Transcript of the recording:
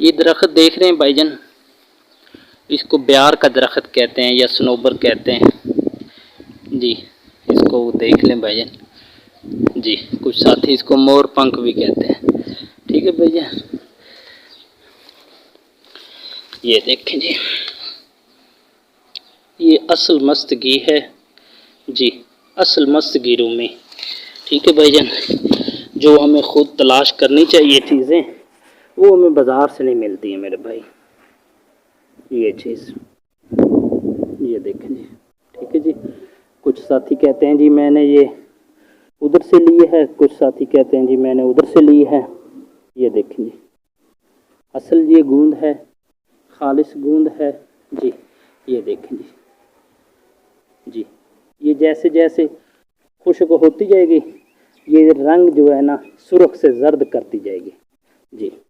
ये दरख्त देख रहे हैं भाईजान, इसको ब्यार का दरख्त कहते हैं या सनोबर कहते हैं जी। इसको देख लें भाईजान जी। कुछ साथी इसको मोर पंख भी कहते हैं। ठीक है भैया, ये देखें जी, ये असल मस्तगी है जी, असल मस्तगी रूमी। ठीक है भाईजान, जो हमें ख़ुद तलाश करनी चाहिए चीज़ें, वो हमें बाज़ार से नहीं मिलती है मेरे भाई। ये चीज़ ये देखें जी। ठीक है जी। कुछ साथी कहते हैं जी मैंने ये उधर से ली है, कुछ साथी कहते हैं जी मैंने उधर से ली है। ये देखें जी, असल ये गूंद है, खालिस गूंद है जी। ये देखें जी जी। ये जैसे जैसे खुश्क होती जाएगी, ये रंग जो है ना सुर्ख से जर्द करती जाएगी जी।